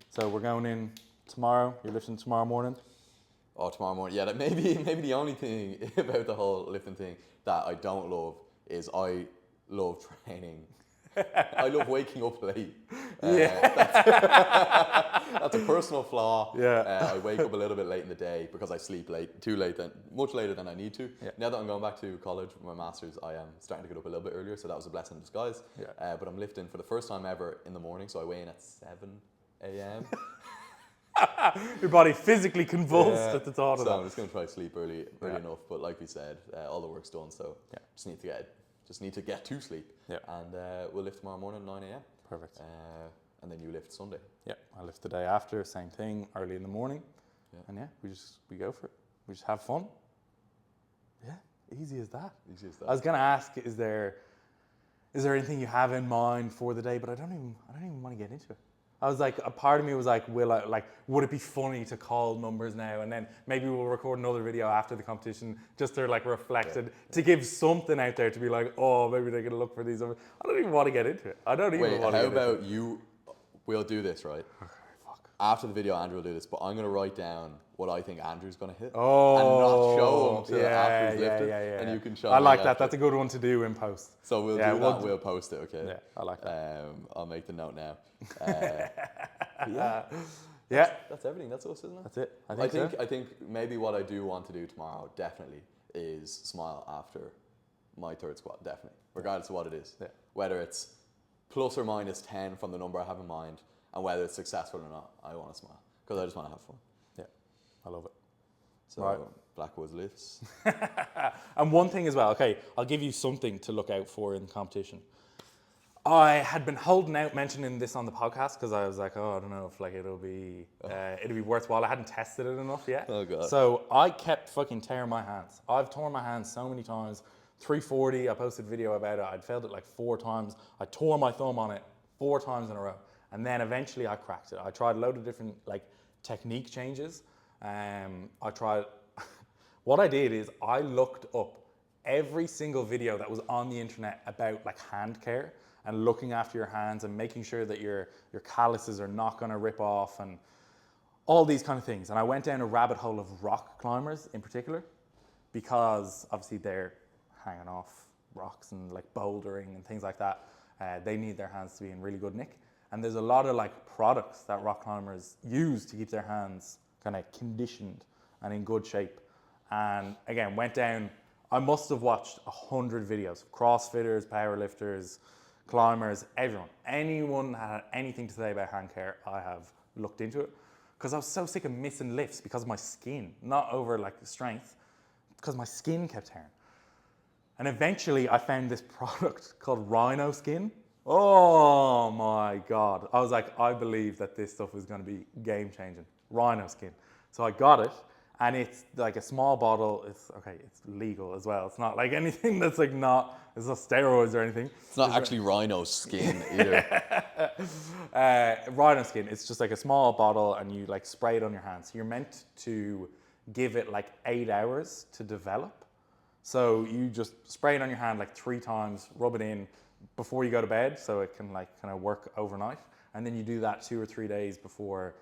So we're going in tomorrow. You're lifting tomorrow morning. Oh, tomorrow morning. Yeah, that maybe the only thing about the whole lifting thing that I don't love is I love training. I love waking up late. That's a personal flaw. I wake up a little bit late in the day because I sleep late, much later than I need to. Now that I'm going back to college for my master's, I am starting to get up a little bit earlier, so that was a blessing in disguise. But I'm lifting for the first time ever in the morning, so I weigh in at 7 a.m. Your body physically convulsed at the thought of that. So I'm just going to try to sleep early enough. But like we said, all the work's done, so just need to get to sleep. And we'll lift tomorrow morning, 9 a.m. Perfect. And then you lift Sunday. Yeah, I lift the day after, same thing, early in the morning. And we go for it. We just have fun. Yeah, easy as that. I was gonna ask, is there anything you have in mind for the day? But I don't even want to get into it. I was like, a part of me was like, would it be funny to call numbers now? And then maybe we'll record another video after the competition just to like reflect it, to give something out there to be like, oh, maybe they're going to look for these numbers. I don't even want to get into it. How about we'll do this, right? After the video, Andrew will do this, but I'm going to write down what I think Andrew's going to hit. Oh, and not show him till after he's lifted. And you can show I me like that. after. That's a good one to do in post. So we'll do that. We'll post it, okay? Yeah, I like that. I'll make the note now. That's everything. That's us, isn't it? That's it. I think maybe what I do want to do tomorrow definitely is smile after my third squat, definitely, regardless of what it is. Whether it's plus or minus 10 from the number I have in mind, and whether it's successful or not, I want to smile because I just want to have fun. Yeah, I love it. So Blackwoods lifts. And one thing as well, okay, I'll give you something to look out for in the competition. I had been holding out mentioning this on the podcast because I was like, oh, I don't know if like it'll be worthwhile. I hadn't tested it enough yet. Oh God. So I kept fucking tearing my hands. I've torn my hands so many times. 340, I posted a video about it. I'd failed it like 4 times. I tore my thumb on it 4 times in a row. And then eventually I cracked it. I tried a load of different like technique changes. What I did is I looked up every single video that was on the internet about like hand care and looking after your hands and making sure that your calluses are not going to rip off and all these kind of things. And I went down a rabbit hole of rock climbers in particular because obviously they're hanging off rocks and like bouldering and things like that. They need their hands to be in really good nick. And there's a lot of like products that rock climbers use to keep their hands kind of conditioned and in good shape. And again, went down, I must have watched 100 videos, CrossFitters, powerlifters, climbers, anyone that had anything to say about hand care, I have looked into it. Because I was so sick of missing lifts because of my skin, not over like the strength, because my skin kept tearing. And eventually I found this product called Rhino Skin. Oh my God. I was like, I believe that this stuff is going to be game changing. Rhino Skin. So I got it and it's like a small bottle. It's legal as well. It's not like anything that's like it's not steroids or anything. It's not actually rhino skin either. Rhino Skin, it's just like a small bottle and you like spray it on your hands. So you're meant to give it like 8 hours to develop. So you just spray it on your hand like 3 times, rub it in before you go to bed so it can like kind of work overnight. And then you do that 2 or 3 days before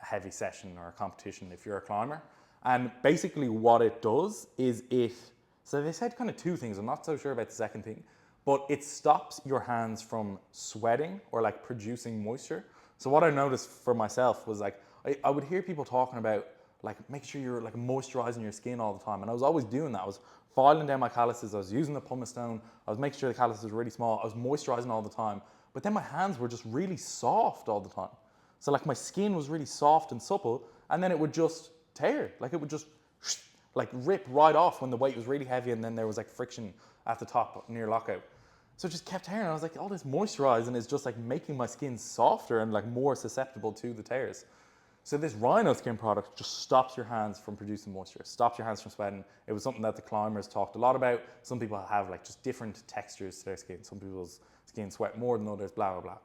a heavy session or a competition if you're a climber. And basically what it does is so they said kind of 2 things. I'm not so sure about the second thing, but it stops your hands from sweating or like producing moisture. So what I noticed for myself was like, I would hear people talking about like make sure you're like moisturizing your skin all the time. And I was always doing that. I was filing down my calluses. I was using the pumice stone. I was making sure the calluses were really small. I was moisturizing all the time. But then my hands were just really soft all the time. So like my skin was really soft and supple and then it would just tear. Like it would just, like rip right off when the weight was really heavy and then there was like friction at the top near lockout. So it just kept tearing. I was like, all this moisturizing is just like making my skin softer and like more susceptible to the tears. So this Rhino Skin product just stops your hands from producing moisture, stops your hands from sweating. It was something that the climbers talked a lot about. Some people have like just different textures to their skin. Some people's skin sweat more than others, blah, blah, blah.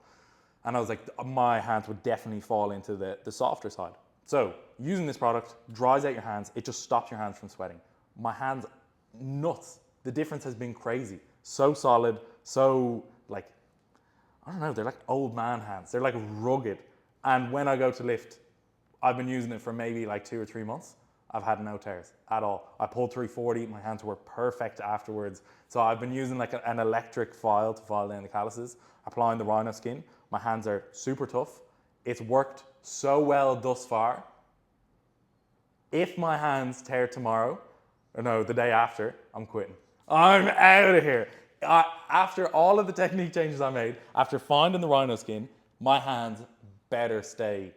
And I was like, my hands would definitely fall into the softer side. So using this product dries out your hands. It just stops your hands from sweating. My hands, nuts. The difference has been crazy. So solid, so like, I don't know, they're like old man hands. They're like rugged. And when I go to lift, I've been using it for maybe like 2 or 3 months. I've had no tears at all. I pulled 340, my hands were perfect afterwards. So I've been using like an electric file to file down the calluses, applying the Rhino Skin. My hands are super tough. It's worked so well thus far. If my hands tear tomorrow, or no, the day after, I'm quitting. I'm out of here. After all of the technique changes I made, after finding the Rhino Skin, my hands better stay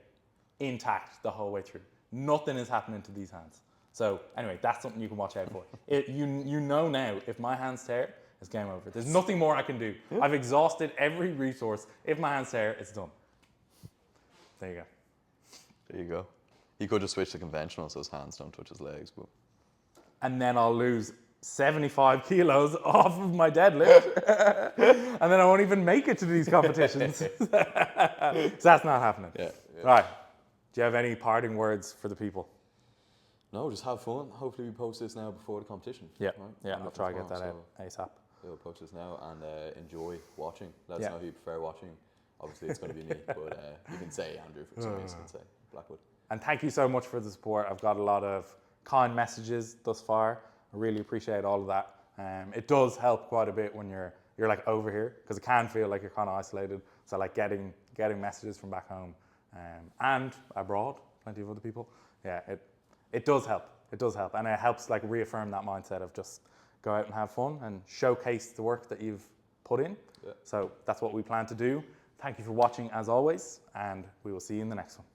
intact the whole way through. Nothing is happening to these hands. So anyway, that's something you can watch out for. You know now, if my hands tear, it's game over. There's nothing more I can do. I've exhausted every resource. If my hands tear, it's done. There you go. There you go. He could just switch to conventional so his hands don't touch his legs. But And then I'll lose 75 kilos off of my deadlift. And then I won't even make it to these competitions. So that's not happening. Yeah. Right. Do you have any parting words for the people? No, just have fun. Hopefully we post this now before the competition. Yeah, right? yeah, And I'll try to get that tomorrow, out ASAP. We'll post this now and enjoy watching. Let us Yeah. know who you prefer watching. Obviously it's going to be me, but you can say Andrew for some reason, say Blackwood. And thank you so much for the support. I've got a lot of kind messages thus far. I really appreciate all of that. It does help quite a bit when you're like over here, because it can feel like you're kind of isolated. So like getting messages from back home and abroad, plenty of other people. Yeah, it does help. It does help, and it helps like reaffirm that mindset of just go out and have fun and showcase the work that you've put in. Yeah. So that's what we plan to do. Thank you for watching as always, and we will see you in the next one.